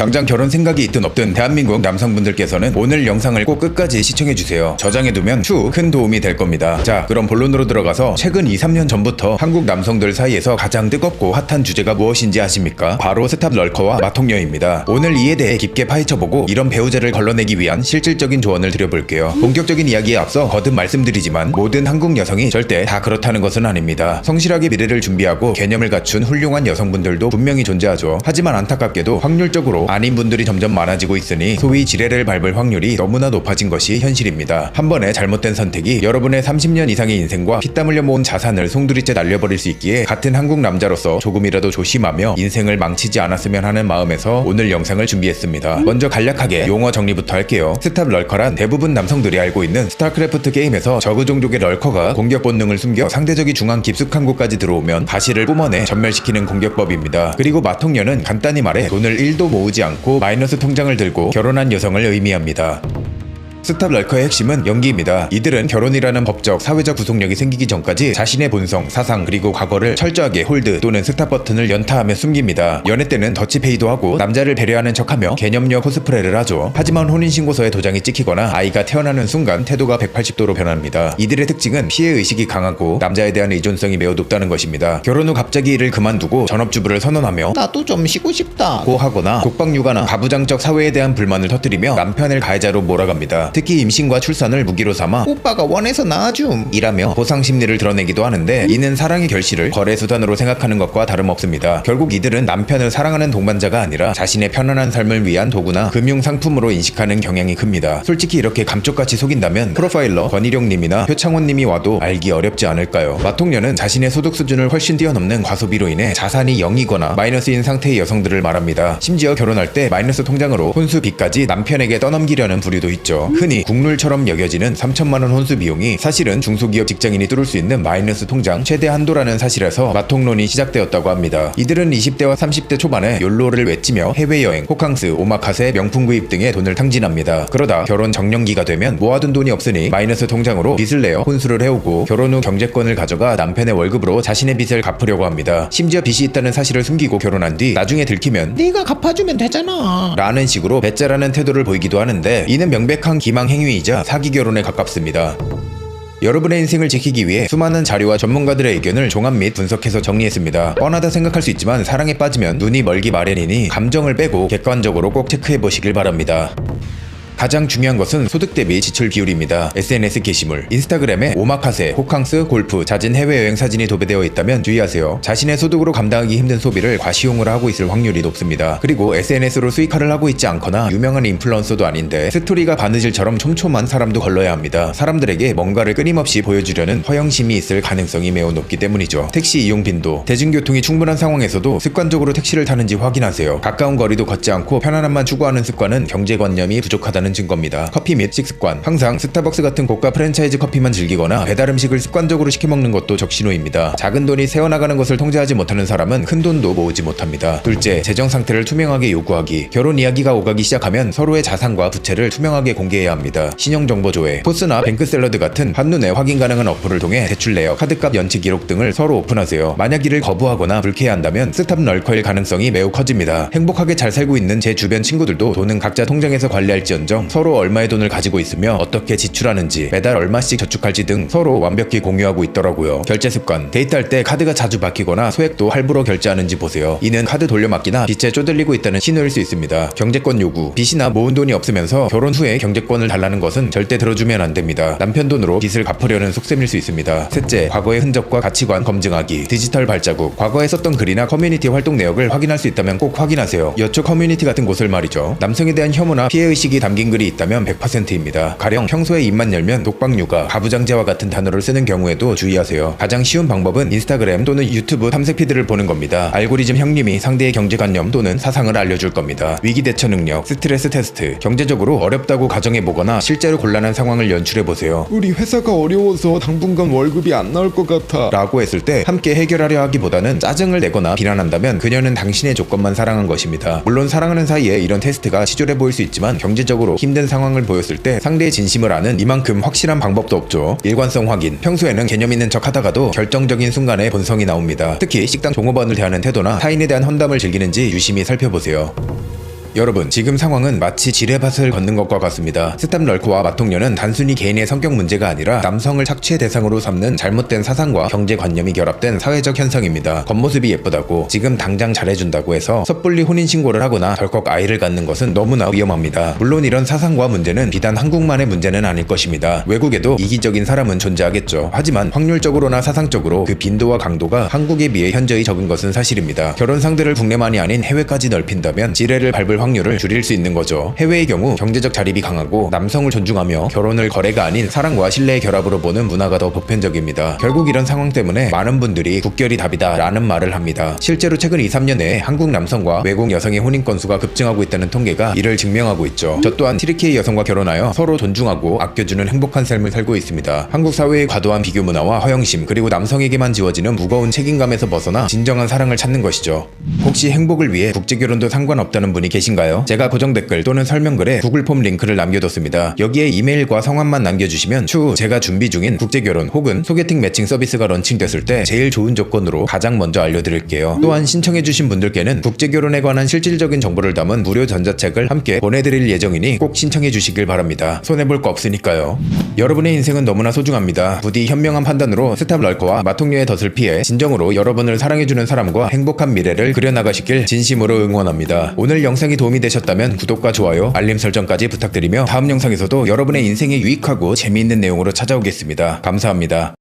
당장 결혼 생각이 있든 없든 대한민국 남성분들께서는 오늘 영상을 꼭 끝까지 시청해주세요. 저장해두면 추후 큰 도움이 될 겁니다. 자, 그럼 본론으로 들어가서 최근 2-3년 전부터 한국 남성들 사이에서 가장 뜨겁고 핫한 주제가 무엇인지 아십니까? 바로 스탑 럴커와 마통녀입니다. 오늘 이에 대해 깊게 파헤쳐보고 이런 배우자를 걸러내기 위한 실질적인 조언을 드려볼게요. 본격적인 이야기에 앞서 거듭 말씀드리지만 모든 한국 여성이 절대 다 그렇다는 것은 아닙니다. 성실하게 미래를 준비하고 개념을 갖춘 훌륭한 여성분들도 분명히 존재하죠. 하지만 안타깝게도 확률적으로 아닌 분들이 점점 많아지고 있으니 소위 지뢰를 밟을 확률이 너무나 높아진 것이 현실입니다. 한 번의 잘못된 선택이 여러분의 30년 이상의 인생과 피땀 흘려 모은 자산을 송두리째 날려버릴 수 있기에 같은 한국 남자로서 조금이라도 조심하며 인생을 망치지 않았으면 하는 마음에서 오늘 영상을 준비했습니다. 먼저 간략하게 용어 정리부터 할게요. 스탑 럴커란 대부분 남성들이 알고 있는 스타크래프트 게임에서 저그 종족의 럴커가 공격 본능을 숨겨 상대적이 중앙 깊숙한 곳까지 들어오면 가시를 뿜어내 전멸시키는 공격법입니다. 그리고 마통녀는 간단히 말해 돈을 1도 모으지 않고 마이너스 통장을 들고 결혼한 여성을 의미합니다. 스탑 럴커의 핵심은 연기입니다. 이들은 결혼이라는 법적, 사회적 구속력이 생기기 전까지 자신의 본성, 사상, 그리고 과거를 철저하게 홀드 또는 스탑 버튼을 연타하며 숨깁니다. 연애 때는 더치페이도 하고 남자를 배려하는 척하며 개념녀 코스프레를 하죠. 하지만 혼인신고서에 도장이 찍히거나 아이가 태어나는 순간 태도가 180도로 변합니다. 이들의 특징은 피해의식이 강하고 남자에 대한 의존성이 매우 높다는 것입니다. 결혼 후 갑자기 일을 그만두고 전업주부를 선언하며 나도 좀 쉬고 싶다 고 하거나 독박육아나 가부장적 사회에 대한 불만을 터뜨리며 남편을 가해자로 몰아갑니다. 특히 임신과 출산을 무기로 삼아 오빠가 원해서 낳아줌 이라며 보상 심리를 드러내기도 하는데 이는 사랑의 결실을 거래 수단으로 생각하는 것과 다름없습니다. 결국 이들은 남편을 사랑하는 동반자가 아니라 자신의 편안한 삶을 위한 도구나 금융 상품으로 인식하는 경향이 큽니다. 솔직히 이렇게 감쪽같이 속인다면 프로파일러 권희룡님이나 표창원님이 와도 알기 어렵지 않을까요? 마통녀는 자신의 소득 수준을 훨씬 뛰어넘는 과소비로 인해 자산이 0이거나 마이너스인 상태의 여성들을 말합니다. 심지어 결혼할 때 마이너스 통장으로 혼수 빚까지 남편에게 떠넘기려는 부류도 있죠. 흔히 국룰처럼 여겨지는 3천만원 혼수 비용이 사실은 중소기업 직장인이 뚫을 수 있는 마이너스 통장 최대 한도라는 사실에서 마통론이 시작되었다고 합니다. 이들은 20대와 30대 초반에 욜로를 외치며 해외여행, 호캉스, 오마카세, 명품 구입 등에 돈을 탕진합니다. 그러다 결혼 정년기가 되면 모아둔 돈이 없으니 마이너스 통장으로 빚을 내어 혼수를 해오고 결혼 후 경제권을 가져가 남편의 월급으로 자신의 빚을 갚으려고 합니다. 심지어 빚이 있다는 사실을 숨기고 결혼한 뒤 나중에 들키면 네가 갚아주면 되잖아 라는 식으로 배째라는 태도를 보이기도 하는데 이는 명백한 기망 행위이자 사기 결혼에 가깝습니다. 여러분의 인생을 지키기 위해 수많은 자료와 전문가들의 의견을 종합 및 분석해서 정리했습니다. 뻔하다 생각할 수 있지만 사랑에 빠지면 눈이 멀기 마련이니 감정을 빼고 객관적으로 꼭 체크해보시길 바랍니다. 가장 중요한 것은 소득 대비 지출 비율입니다. SNS 게시물, 인스타그램에 오마카세, 호캉스, 골프, 잦은 해외여행 사진이 도배되어 있다면 주의하세요. 자신의 소득으로 감당하기 힘든 소비를 과시용으로 하고 있을 확률이 높습니다. 그리고 SNS로 수익화를 하고 있지 않거나 유명한 인플루언서도 아닌데 스토리가 바느질처럼 촘촘한 사람도 걸러야 합니다. 사람들에게 뭔가를 끊임없이 보여주려는 허영심이 있을 가능성이 매우 높기 때문이죠. 택시 이용 빈도, 대중교통이 충분한 상황에서도 습관적으로 택시를 타는지 확인하세요. 가까운 거리도 걷지 않고 편안함만 추구하는 습관은 경제관념이 부족하다는 증거입니다. 커피 및 식습관, 항상 스타벅스 같은 고가 프랜차이즈 커피만 즐기거나 배달 음식을 습관적으로 시켜먹는 것도 적신호입니다. 작은 돈이 새어나가는 것을 통제하지 못하는 사람은 큰 돈도 모으지 못합니다. 둘째, 재정 상태를 투명하게 요구하기. 결혼 이야기가 오가기 시작하면 서로의 자산과 부채를 투명하게 공개해야 합니다. 신용정보 조회, 포스나 뱅크샐러드 같은 한눈에 확인 가능한 어플을 통해 대출 내역, 카드값 연체 기록 등을 서로 오픈하세요. 만약 이를 거부하거나 불쾌해한다면 스탑 럴커일 가능성이 매우 커집니다. 행복하게 잘 살고 있는 제 주변 친구들도 돈은 각자 통장에서 관리할지언정 서로 얼마의 돈을 가지고 있으며 어떻게 지출하는지, 매달 얼마씩 저축할지 등 서로 완벽히 공유하고 있더라고요. 결제 습관, 데이트할 때 카드가 자주 바뀌거나 소액도 할부로 결제하는지 보세요. 이는 카드 돌려막기나 빚에 쪼들리고 있다는 신호일 수 있습니다. 경제권 요구, 빚이나 모은 돈이 없으면서 결혼 후에 경제권을 달라는 것은 절대 들어주면 안 됩니다. 남편 돈으로 빚을 갚으려는 속셈일 수 있습니다. 셋째, 과거의 흔적과 가치관 검증하기. 디지털 발자국, 과거에 썼던 글이나 커뮤니티 활동 내역을 확인할 수 있다면 꼭 확인하세요. 여초 커뮤니티 같은 곳을 말이죠. 남성에 대한 혐오나 피해의식이 담긴 글이 있다면 100%입니다. 가령 평소에 입만 열면 독박육아, 가부장제와 같은 단어를 쓰는 경우에도 주의하세요. 가장 쉬운 방법은 인스타그램 또는 유튜브 탐색 피드를 보는 겁니다. 알고리즘 형님이 상대의 경제관념 또는 사상을 알려줄 겁니다. 위기대처 능력, 스트레스 테스트, 경제적으로 어렵다고 가정해보거나 실제로 곤란한 상황을 연출해보세요. 우리 회사가 어려워서 당분간 월급이 안 나올 것 같아 라고 했을 때 함께 해결하려 하기보다는 짜증을 내거나 비난한다면 그녀는 당신의 조건만 사랑한 것입니다. 물론 사랑하는 사이에 이런 테스트가 치졸해 보일 수 있지만 경제적으로 힘든 상황을 보였을 때 상대의 진심을 아는 이만큼 확실한 방법도 없죠. 일관성 확인, 평소에는 개념 있는 척 하다가도 결정적인 순간에 본성이 나옵니다. 특히 식당 종업원을 대하는 태도나 타인에 대한 헌담을 즐기는지 유심히 살펴보세요. 여러분, 지금 상황은 마치 지뢰밭을 걷는 것과 같습니다. 스탑럴커와 마통녀는 단순히 개인의 성격 문제가 아니라 남성을 착취의 대상으로 삼는 잘못된 사상과 경제관념이 결합된 사회적 현상입니다. 겉모습이 예쁘다고 지금 당장 잘해준다고 해서 섣불리 혼인신고를 하거나 덜컥 아이를 갖는 것은 너무나 위험합니다. 물론 이런 사상과 문제는 비단 한국만의 문제는 아닐 것입니다. 외국에도 이기적인 사람은 존재하겠죠. 하지만 확률적으로나 사상적으로 그 빈도와 강도가 한국에 비해 현저히 적은 것은 사실입니다. 결혼 상대를 국내만이 아닌 해외까지 넓힌다면 지뢰를 밟을 확률을 줄일 수 있는 거죠. 해외의 경우 경제적 자립이 강하고 남성을 존중하며 결혼을 거래가 아닌 사랑과 신뢰의 결합으로 보는 문화가 더 보편적입니다. 결국 이런 상황 때문에 많은 분들이 국결이 답이다 라는 말을 합니다. 실제로 최근 2-3년 내에 한국 남성과 외국 여성의 혼인 건수가 급증하고 있다는 통계가 이를 증명하고 있죠. 저 또한 TDK 여성과 결혼하여 서로 존중하고 아껴주는 행복한 삶을 살고 있습니다. 한국 사회의 과도한 비교 문화와 허영심 그리고 남성에게만 지워지는 무거운 책임감에서 벗어나 진정한 사랑을 찾는 것이죠. 혹시 행복을 위해 국제결혼도 상관없다는 분이 계신가요? 제가 고정 댓글 또는 설명글에 구글 폼 링크를 남겨뒀습니다. 여기에 이메일과 성함만 남겨주시면 추후 제가 준비 중인 국제결혼 혹은 소개팅 매칭 서비스가 런칭됐을 때 제일 좋은 조건으로 가장 먼저 알려드릴게요. 또한 신청해주신 분들께는 국제결혼에 관한 실질적인 정보를 담은 무료 전자책을 함께 보내드릴 예정이니 꼭 신청해주시길 바랍니다. 손해볼 거 없으니까요. 여러분의 인생은 너무나 소중합니다. 부디 현명한 판단으로 스탑럴커와 마통녀의 덫을 피해 진정으로 여러분을 사랑해주는 사람과 행복한 미래를 그려나가시길 진심으로 응원합니다. 오늘 영상이 도움이 되셨다면 구독과 좋아요, 알림 설정까지 부탁드리며 다음 영상에서도 여러분의 인생에 유익하고 재미있는 내용으로 찾아오겠습니다. 감사합니다.